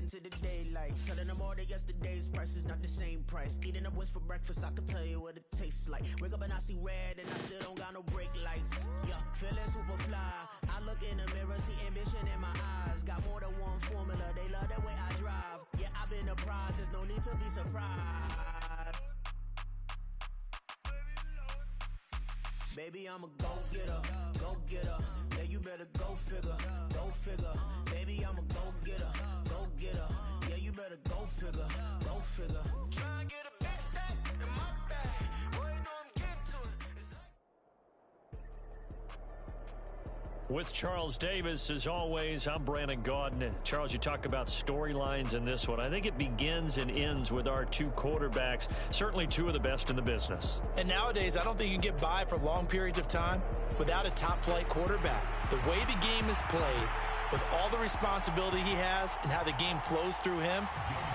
into the daylight. Telling them all that yesterday's price is not the same price. Eating up wings for breakfast, I can tell you what it tastes like. Wake up and I see red and I still don't got no brake lights. Yeah, feeling super fly. I look in the mirror, see ambition in my eyes. Got more than one formula, they love the way I drive. Yeah, I've been a prize, there's no need to be surprised. Baby, I'm a go-getter, go-getter. Yeah, you better go figure, go figure. Baby, I'm a go-getter, go-getter. Yeah, you better go figure, go figure. Try and get a big stack in my bag. Boy, you know I'm getting to it. With Charles Davis, as always, I'm Brandon Gaudin. Charles, you talk about storylines in this one. I think it begins and ends with our two quarterbacks, certainly two of the best in the business. And nowadays, I don't think you can get by for long periods of time without a top-flight quarterback. The way the game is played, with all the responsibility he has and how the game flows through him,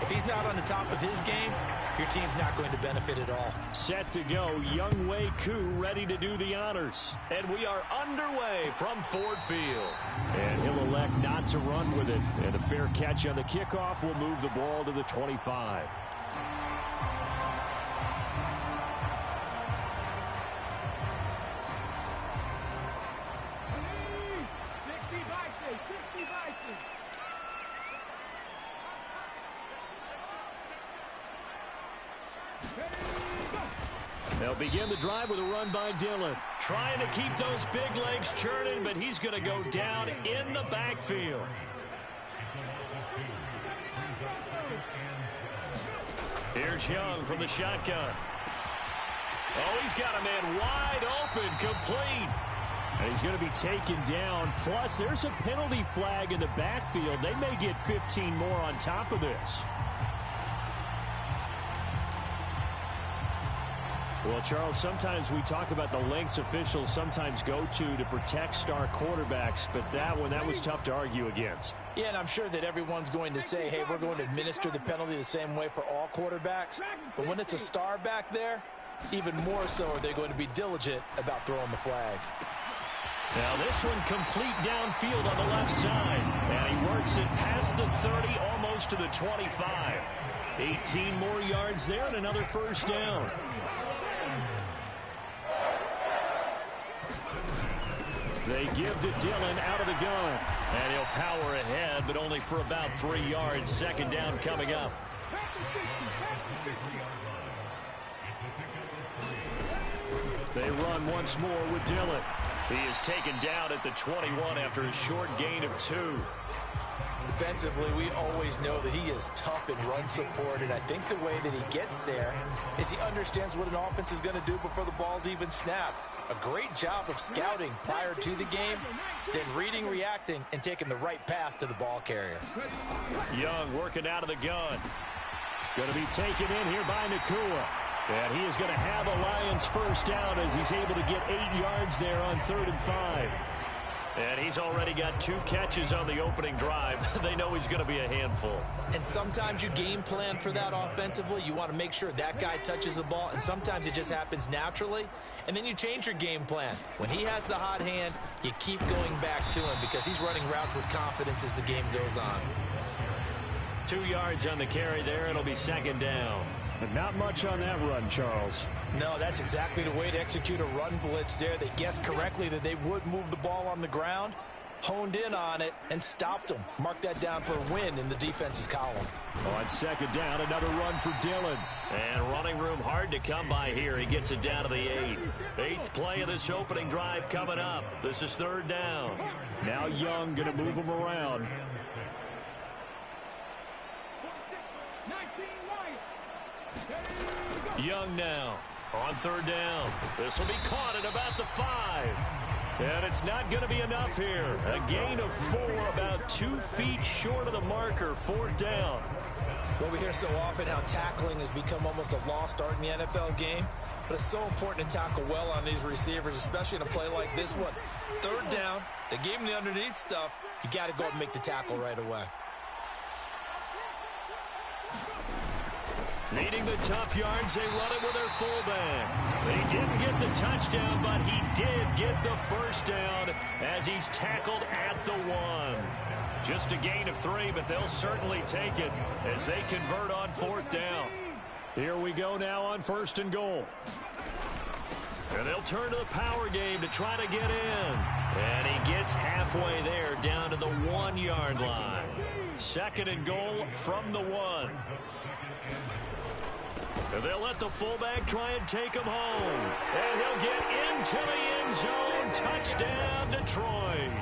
if he's not on the top of his game, your team's not going to benefit at all. Set to go, Young Wei Koo ready to do the honors. And we are underway from Ford Field. And he'll elect not to run with it. And a fair catch on the kickoff will move the ball to the 25. They'll begin the drive with a run by Dillon. Trying to keep those big legs churning, but he's going to go down in the backfield. Here's Young from the shotgun. Oh, he's got a man wide open, complete. And he's going to be taken down. Plus, there's a penalty flag in the backfield. They may get 15 more on top of this. Well, Charles, sometimes we talk about the lengths officials sometimes go to protect star quarterbacks, but that was tough to argue against. Yeah, and I'm sure that everyone's going to say, hey, we're going to administer the penalty the same way for all quarterbacks. But when it's a star back there, even more so are they going to be diligent about throwing the flag. Now this one complete downfield on the left side. And he works it past the 30, almost to the 25. 18 more yards there and another first down. They give to Dillon out of the gun. And he'll power ahead, but only for about 3 yards. Second down coming up. They run once more with Dillon. He is taken down at the 21 after a short gain of 2. Defensively, we always know that he is tough in run support, and I think the way that he gets there is he understands what an offense is going to do before the ball's even snapped. A great job of scouting prior to the game, then reading, reacting, and taking the right path to the ball carrier. Young working out of the gun. Going to be taken in here by Nakua. And he is going to have a Lions first down as he's able to get 8 yards there on 3rd and 5. And he's already got 2 catches on the opening drive. They know he's going to be a handful. And sometimes you game plan for that offensively. You want to make sure that guy touches the ball, and sometimes it just happens naturally. And then you change your game plan. When he has the hot hand, you keep going back to him because he's running routes with confidence as the game goes on. 2 yards on the carry there. It'll be second down. But not much on that run, Charles. No, that's exactly the way to execute a run blitz there. They guessed correctly that they would move the ball on the ground, honed in on it, and stopped them. Mark that down for a win in the defense's column. On second down, another run for Dillon. And running room hard to come by here. He gets it down to the 8. 8th play of this opening drive coming up. This is 3rd down. Now Young going to move him around. Young now on 3rd down. This will be caught at about the 5. And it's not going to be enough here. A gain of 4, about 2 feet short of the marker. 4th down. Well, we hear so often how tackling has become almost a lost art in the NFL game. But it's so important to tackle well on these receivers, especially in a play like this one. 3rd down, they gave him the underneath stuff. You got to go up and make the tackle right away. Needing the tough yards, they run it with their fullback. They didn't get the touchdown, but he did get the first down as he's tackled at the 1. Just a gain of 3, but they'll certainly take it as they convert on 4th down. Here we go now on 1st and goal. And they'll turn to the power game to try to get in. And he gets halfway there down to the 1-yard line. 2nd and goal from the 1. And they'll let the fullback try and take him home. And he'll get into the end zone. Touchdown, Detroit.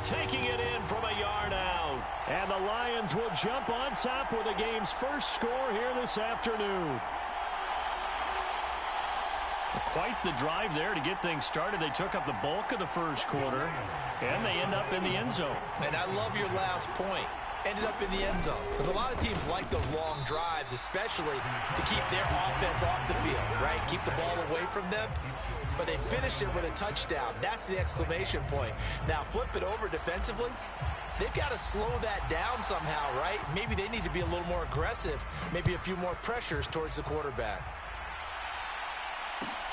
Taking it in from a yard out. And the Lions will jump on top with the game's first score here this afternoon. Quite the drive there to get things started. They took up the bulk of the first quarter, and they end up in the end zone. And I love your last point. Ended up in the end zone. Because a lot of teams like those long drives, especially to keep their offense off the field, right? Keep the ball away from them. But they finished it with a touchdown. That's the exclamation point. Now, flip it over defensively. They've got to slow that down somehow, right? Maybe they need to be a little more aggressive. Maybe a few more pressures towards the quarterback.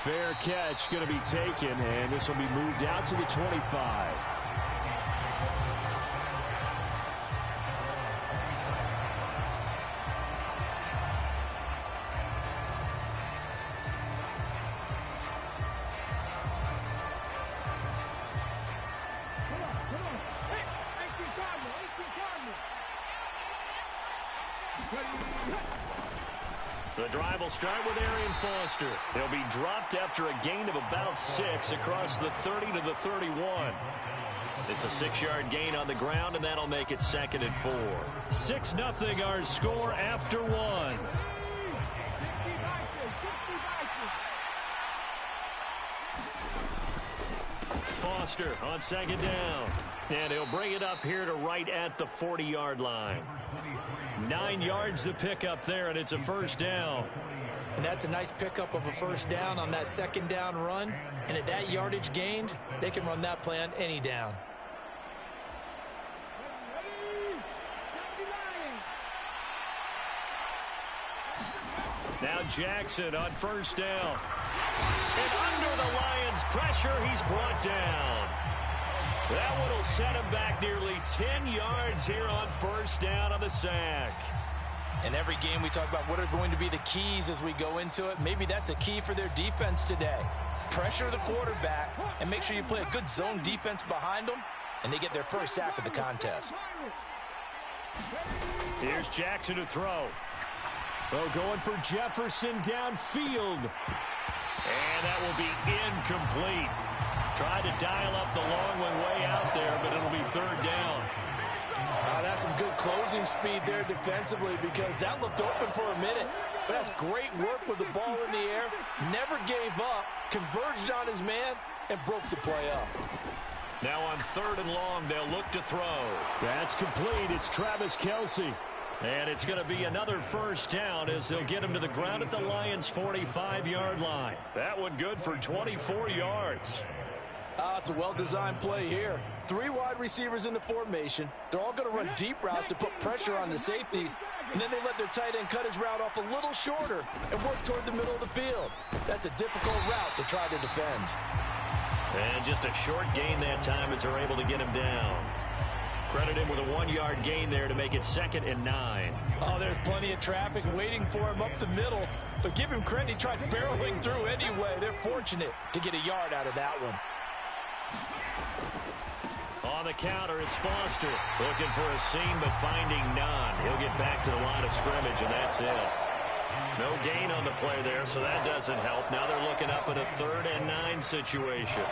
Fair catch going to be taken, and this will be moved out to the 25. The drive will start with Arian Foster. He'll be dropped after a gain of about 6 across the 30 to the 31. It's a 6-yard gain on the ground, and that'll make it 2nd and 4. 6-0 our score after 1. Foster on 2nd down. And he'll bring it up here to right at the 40-yard line. 9 yards to pick up there, and it's a 1st down. And that's a nice pickup of a 1st down on that 2nd down run. And at that yardage gained, they can run that play on any down. Now Jackson on 1st down. And under the Lions' pressure, he's brought down. That one will set him back nearly 10 yards here on 1st down on the sack. In every game we talk about what are going to be the keys as we go into it. Maybe that's a key for their defense today. Pressure the quarterback and make sure you play a good zone defense behind them, and they get their first sack of the contest. Here's Jackson to throw. Oh, going for Jefferson downfield. And that will be incomplete. Tried to dial up the long one way out there, but it'll be 3rd down. That's some good closing speed there defensively, because that looked open for a minute. But that's great work with the ball in the air. Never gave up, converged on his man, and broke the play up. Now on 3rd and long, they'll look to throw. That's complete. It's Travis Kelce. And it's going to be another 1st down as they'll get him to the ground at the Lions' 45-yard line. That one good for 24 yards. It's a well-designed play here. 3 wide receivers in the formation. They're all going to run deep routes to put pressure on the safeties. And then they let their tight end cut his route off a little shorter and work toward the middle of the field. That's a difficult route to try to defend. And just a short gain that time as they're able to get him down. Credit him with a 1-yard gain there to make it 2nd and 9. Oh, there's plenty of traffic waiting for him up the middle. But give him credit, he tried barreling through anyway. They're fortunate to get a yard out of that one. On the counter, it's Foster. Looking for a seam, but finding none. He'll get back to the line of scrimmage, and that's it. No gain on the play there, so that doesn't help. Now they're looking up at a 3rd and 9 situation.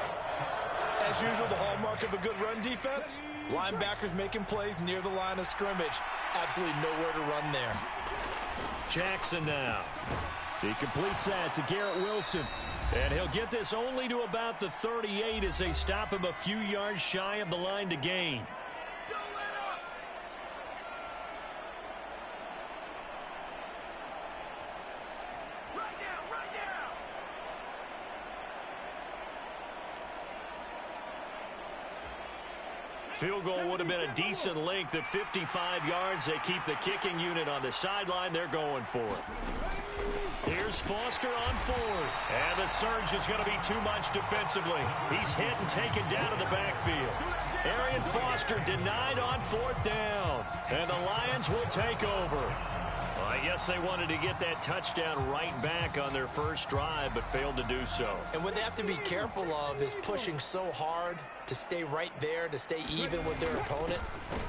As usual, the hallmark of a good run defense, linebackers making plays near the line of scrimmage. Absolutely nowhere to run there. Jackson now. He completes that to Garrett Wilson. And he'll get this only to about the 38 as they stop him a few yards shy of the line to gain. Field goal would have been a decent length at 55 yards. They keep the kicking unit on the sideline. They're going for it. Here's Foster on 4th. And the surge is going to be too much defensively. He's hit and taken down to the backfield. Arian Foster denied on 4th down. And the Lions will take over. Well, I guess they wanted to get that touchdown right back on their first drive, but failed to do so. And what they have to be careful of is pushing so hard to stay right there, to stay even with their opponent,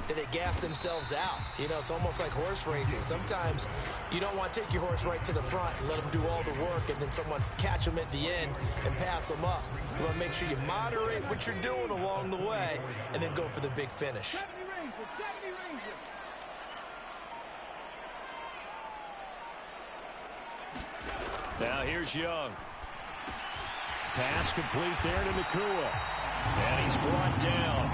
that they gas themselves out. You know, it's almost like horse racing. Sometimes you don't want to take your horse right to the front and let them do all the work, and then someone catch them at the end and pass them up. You want to make sure you moderate what you're doing along the way and then go for the big finish. Now here's Young. Pass complete there to Nakua. And he's brought down.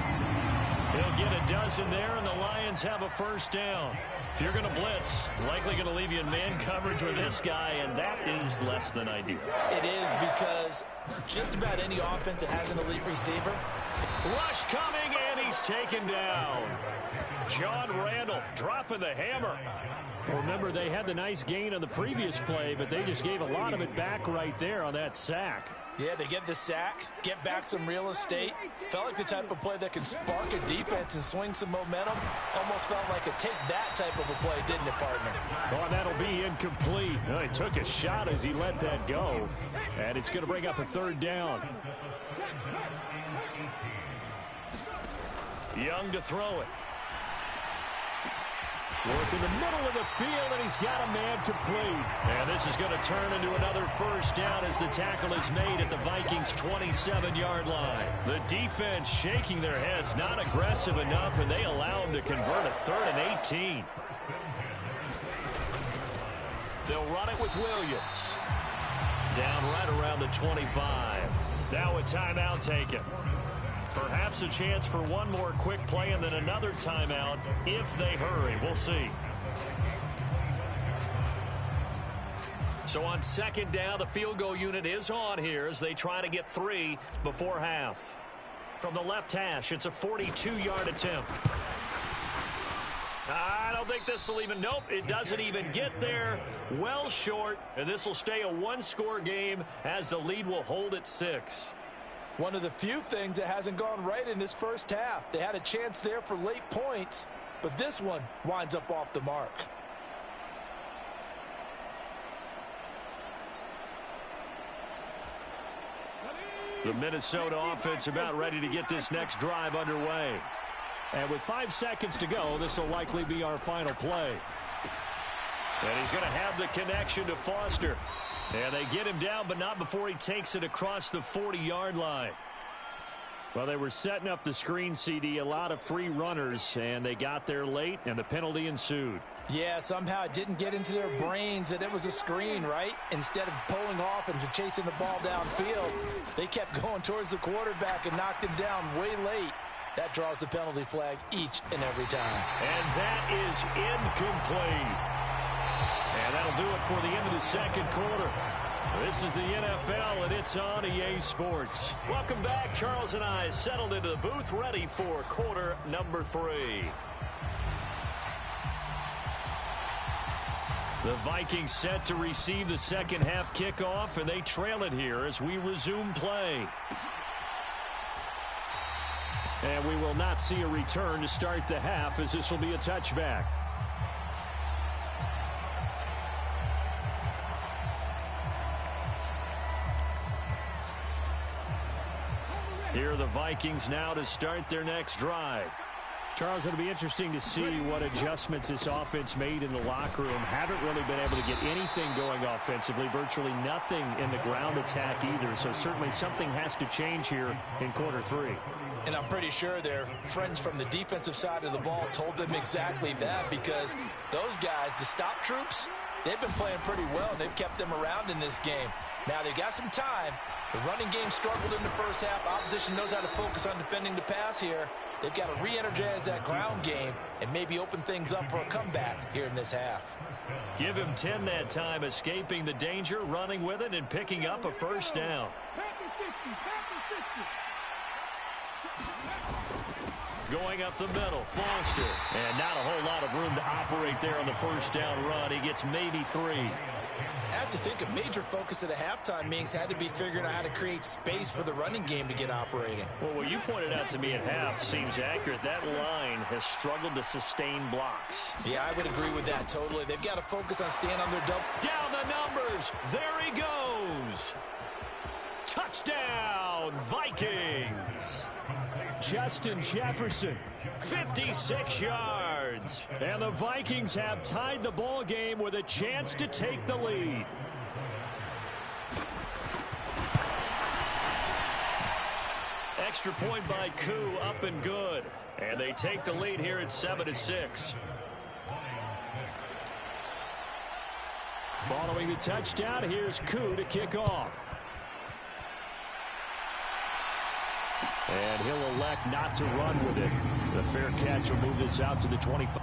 He'll get a dozen there, and the Lions have a first down. If you're going to blitz, likely going to leave you in man coverage with this guy, and that is less than ideal. It is, because just about any offense that has an elite receiver. Rush coming, and he's taken down. John Randall dropping the hammer. Well, remember, they had the nice gain on the previous play, but they just gave a lot of it back right there on that sack. Yeah, they get the sack, get back some real estate. Felt like the type of play that can spark a defense and swing some momentum. Almost felt like a take-that type of a play, didn't it, partner? Oh, that'll be incomplete. Oh, he took a shot as he let that go, and it's going to bring up a 3rd down. Young to throw it. Work in the middle of the field, and he's got a man complete. And this is going to turn into another first down as the tackle is made at the Vikings' 27-yard line. The defense shaking their heads, not aggressive enough, and they allow him to convert a 3rd and 18. They'll run it with Williams. Down right around the 25. Now a timeout taken. Perhaps a chance for one more quick play and then another timeout if they hurry. We'll see. So on 2nd down, the field goal unit is on here as they try to get 3 before half. From the left hash, it's a 42-yard attempt. I don't think this will even, nope, it doesn't even get there. Well short, and this will stay a 1-score game as the lead will hold at 6. One of the few things that hasn't gone right in this first half. They had a chance there for late points, but this one winds up off the mark. The Minnesota offense about ready to get this next drive underway. And with 5 seconds to go, this will likely be our final play. And he's going to have the connection to Foster. And they get him down, but not before he takes it across the 40-yard line. Well, they were setting up the screen, CD, a lot of free runners, and they got there late, and the penalty ensued. Yeah, somehow it didn't get into their brains that it was a screen, right? Instead of pulling off and chasing the ball downfield, they kept going towards the quarterback and knocked him down way late. That draws the penalty flag each and every time. And that is incomplete. And that'll do it for the end of the 2nd quarter. This is the NFL, and it's on EA Sports. Welcome back. Charles and I settled into the booth, ready for quarter number 3. The Vikings set to receive the second half kickoff, and they trail it here as we resume play. And we will not see a return to start the half, as this will be a touchback. Here are the Vikings now to start their next drive. Charles, it'll be interesting to see what adjustments this offense made in the locker room. Haven't really been able to get anything going offensively, virtually nothing in the ground attack either. So certainly something has to change here in quarter 3. And I'm pretty sure their friends from the defensive side of the ball told them exactly that, because those guys, the stop troops, they've been playing pretty well, and they've kept them around in this game. Now they've got some time. The running game struggled in the first half. Opposition knows how to focus on defending the pass here. They've got to re-energize that ground game and maybe open things up for a comeback here in this half. Give him 10 that time, escaping the danger, running with it, and picking up a first down. Going up the middle, Foster. And not a whole lot of room to operate there on the first down run. He gets maybe 3. I have to think a major focus of the halftime meetings had to be figuring out how to create space for the running game to get operating. Well, what you pointed out to me at half seems accurate. That line has struggled to sustain blocks. Yeah, I would agree with that totally. They've got to focus on staying on their double. Down the numbers. There he goes. Touchdown, Vikings. Justin Jefferson, 56 yards. And the Vikings have tied the ball game with a chance to take the lead. Extra point by Koo, up and good. And they take the lead here at 7-6. Following the touchdown, here's Koo to kick off. And he'll elect not to run with it. The fair catch will move this out to the 25.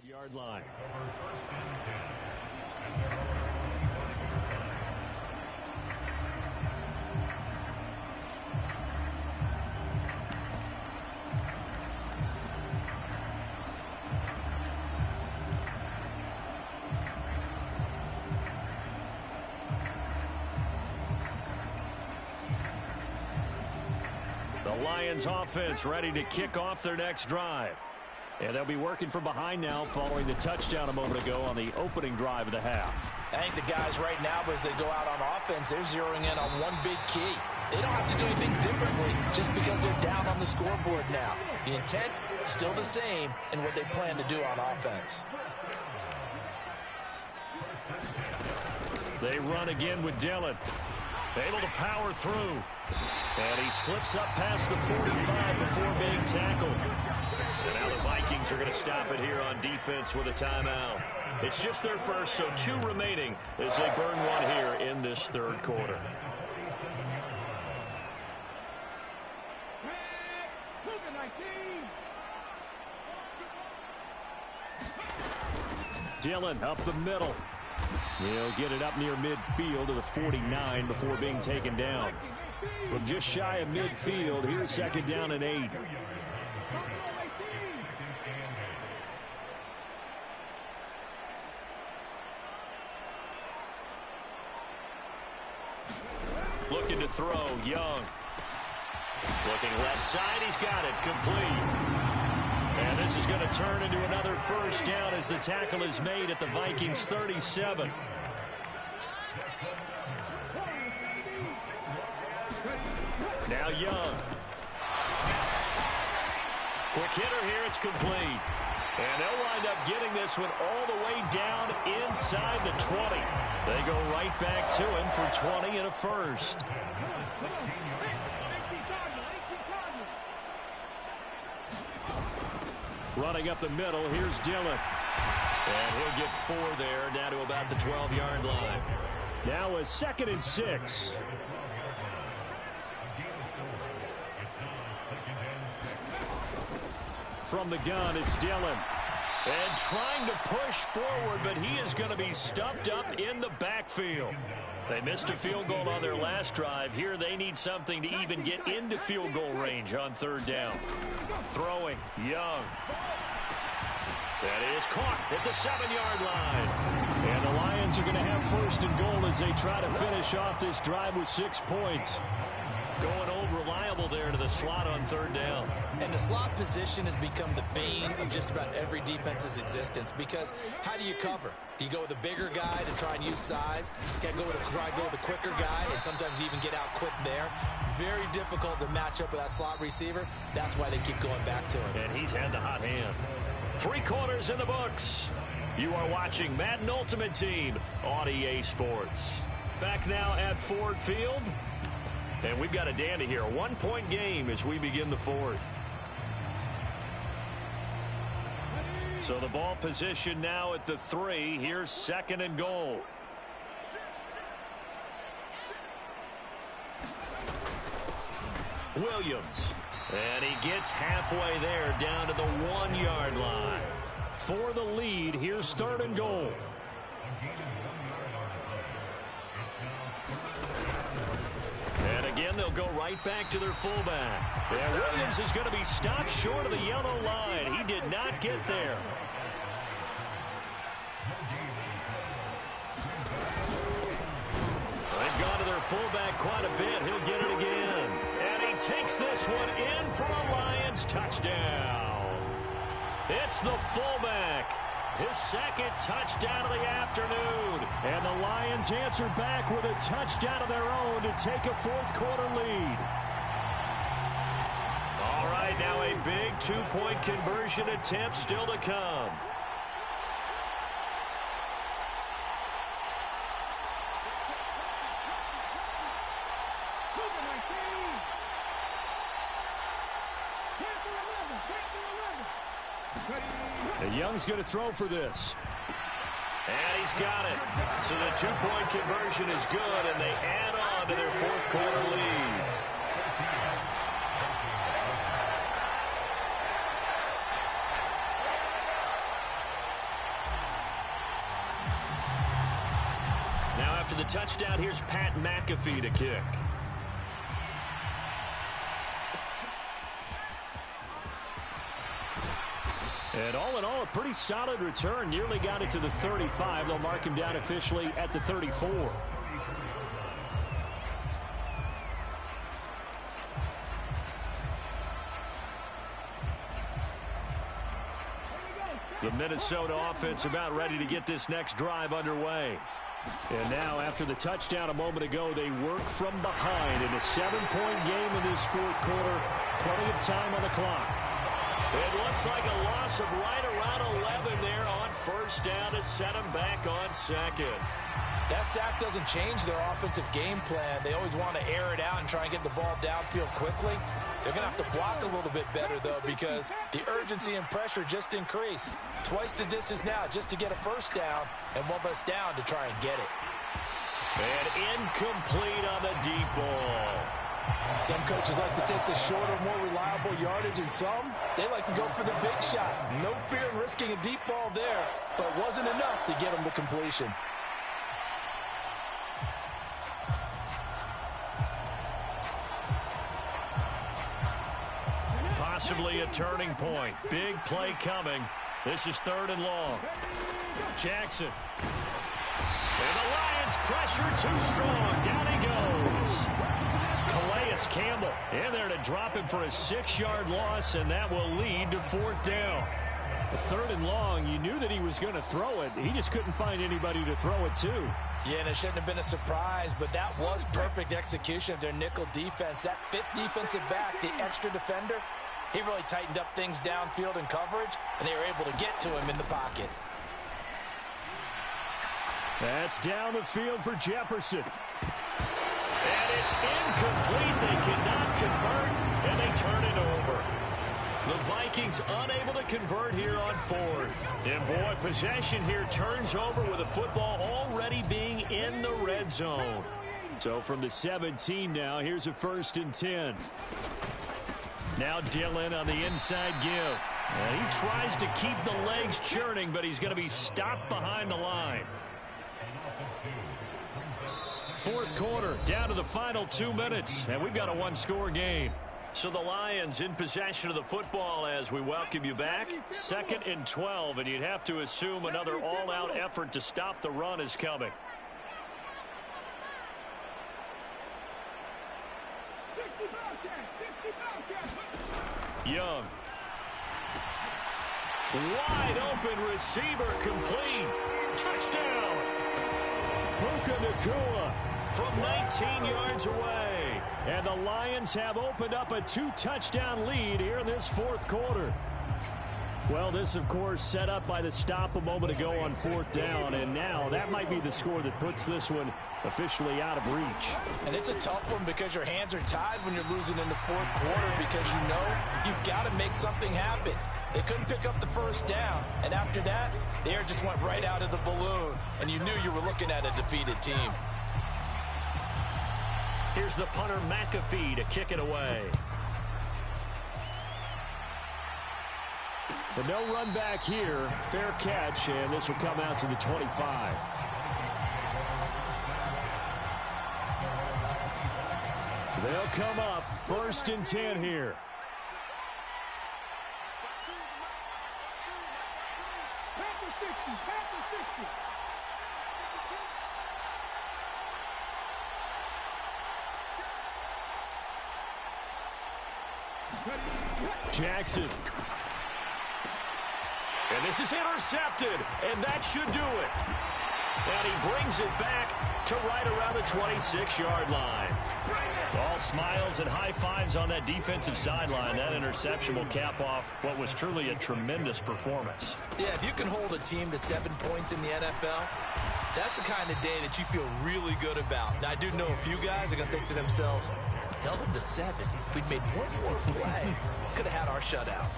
Yard line. The Lions offense ready to kick off their next drive. And they'll be working from behind now following the touchdown a moment ago on the opening drive of the half. I think the guys right now, as they go out on offense, they're zeroing in on one big key. They don't have to do anything differently just because they're down on the scoreboard now. The intent, still the same in what they plan to do on offense. They run again with Dillon. Able to power through. And he slips up past the 45 before being tackled. And now the Vikings are going to stop it here on defense with a timeout. It's just their first, so 2 remaining as they burn one here in this third quarter. Dillon up the middle. He'll get it up near midfield to the 49 before being taken down. From just shy of midfield, here's 2nd down and 8. Looking to throw, Young. Looking left side, he's got it, complete. And this is going to turn into another first down as the tackle is made at the Vikings 37. Now Young. Quick hitter here, it's complete. And they'll wind up getting this one all the way down inside the 20. They go right back to him for 20 and a first. Running up the middle, here's Dillon. And he'll get 4 there, down to about the 12-yard line. Now a 2nd and 6. From the gun, it's Dillon. And trying to push forward, but he is going to be stuffed up in the backfield. They missed a field goal on their last drive. Here they need something to even get into field goal range on 3rd down. Throwing, Young. That is caught at the 7-yard line. And the Lions are going to have 1st and goal as they try to finish off this drive with 6 points. Going old reliable there to the slot on 3rd down. And the slot position has become the bane of just about every defense's existence, because how do you cover? Do you go with a bigger guy to try and use size? Can't go with a quicker guy, and sometimes you even get out quick there. Very difficult to match up with that slot receiver. That's why they keep going back to him. And he's had the hot hand. 3 quarters in the books. You are watching Madden Ultimate Team on EA Sports. Back now at Ford Field. And we've got a dandy here. A 1-point game as we begin the fourth. So the ball position now at the 3. Here's 2nd and goal. Williams. And he gets halfway there down to the 1-yard line. For the lead, here's 3rd and goal. And again, they'll go right back to their fullback. And Williams is going to be stopped short of the yellow line. He did not get there. They've gone to their fullback quite a bit. He'll get it again. And he takes this one in for a Lions touchdown. It's the fullback. His 2nd touchdown of the afternoon. And the Lions answer back with a touchdown of their own to take a 4th quarter lead. All right, now a big 2-point conversion attempt still to come. Young's going to throw for this. And he's got it. So the 2-point conversion is good, and they add on to their 4th quarter lead. Now after the touchdown, here's Pat McAfee to kick. And all in all, a pretty solid return. Nearly got it to the 35. They'll mark him down officially at the 34. The Minnesota offense about ready to get this next drive underway. And now, after the touchdown a moment ago, they work from behind in a 7-point game in this 4th quarter. Plenty of time on the clock. It looks like a loss of right around 11 there on 1st down to set them back on 2nd. That sack doesn't change their offensive game plan. They always want to air it out and try and get the ball downfield quickly. They're going to have to block a little bit better, though, because the urgency and pressure just increase. Twice the distance now just to get a 1st down, and 1 less down to try and get it. And incomplete on the deep ball. Some coaches like to take the shorter, more reliable yardage, and some, they like to go for the big shot. No fear in risking a deep ball there, but it wasn't enough to get them to completion. Possibly a turning point. Big play coming. This is 3rd and long. Jackson. And the Lions pressure too strong. Down he goes. Calais Campbell in there to drop him for a 6-yard loss, and that will lead to 4th down. The 3rd and long, you knew that he was going to throw it. He just couldn't find anybody to throw it to. Yeah, and it shouldn't have been a surprise, but that was perfect execution of their nickel defense. That 5th defensive back, the extra defender, he really tightened up things downfield in coverage, and they were able to get to him in the pocket. That's down the field for Jefferson. And it's incomplete. They cannot convert, and they turn it over. The Vikings unable to convert here on 4th. And boy, possession here turns over with the football already being in the red zone. So from the 17 now, here's a 1st and 10. Now Dillon on the inside give. And he tries to keep the legs churning, but he's going to be stopped behind the line. 4th quarter, down to the final 2 minutes, and we've got a 1-score game. So the Lions in possession of the football as we welcome you back. 2nd and 12, and you'd have to assume another all-out effort to stop the run is coming. Young. Wide open receiver complete. Touchdown. Puka Nacua from 19 yards away. And the Lions have opened up a 2-touchdown lead here in this 4th quarter. Well, this, of course, set up by the stop a moment ago on 4th down, and now that might be the score that puts this one officially out of reach. And it's a tough one because your hands are tied when you're losing in the 4th quarter because you know you've got to make something happen. They couldn't pick up the first down, and after that, the air just went right out of the balloon, and you knew you were looking at a defeated team. Here's the punter, McAfee, to kick it away. So no run back here. Fair catch, and this will come out to the 25. They'll come up 1st and 10 here. Jackson. And this is intercepted, and that should do it. And he brings it back to right around the 26-yard line. All smiles and high fives on that defensive sideline. That interception will cap off what was truly a tremendous performance. Yeah, if you can hold a team to 7 points in the NFL, that's the kind of day that you feel really good about. Now, I do know a few guys are going to think to themselves, held them to 7. If we'd made one more play, could have had our shutout.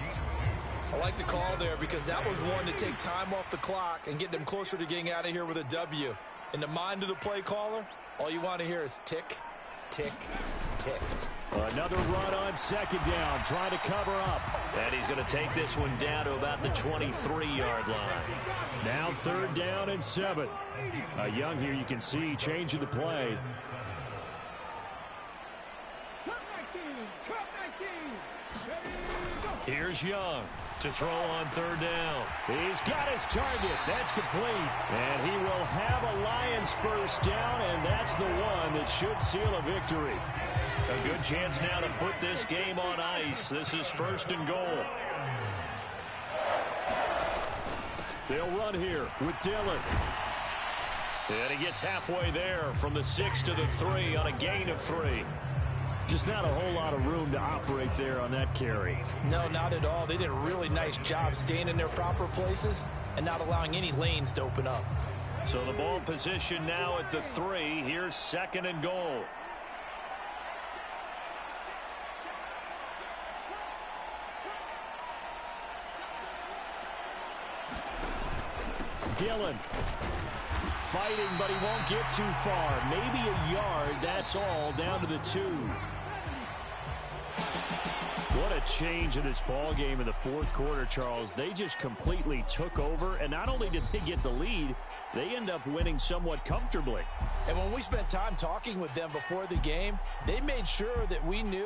I like the call there because that was one to take time off the clock and get them closer to getting out of here with a W. In the mind of the play caller, all you want to hear is tick, tick, tick. Another run on 2nd down, trying to cover up. And he's going to take this one down to about the 23-yard line. Now 3rd down and 7. Young here, you can see, changing the play. Here's Young to throw on 3rd down. He's got his target. That's complete. And he will have a Lions 1st down, and that's the one that should seal a victory. A good chance now to put this game on ice. This is 1st and goal. They'll run here with Dillon. And he gets halfway there from the 6 to the 3 on a gain of 3. Just not a whole lot of room to operate there on that carry. No, not at all. They did a really nice job staying in their proper places and not allowing any lanes to open up. So the ball position now at the 3. Here's 2nd and goal. Dillon fighting, but he won't get too far. Maybe a yard, that's all, down to the 2. What a change in this ball game in the 4th quarter, Charles. They just completely took over, and not only did they get the lead, they end up winning somewhat comfortably. And when we spent time talking with them before the game, they made sure that we knew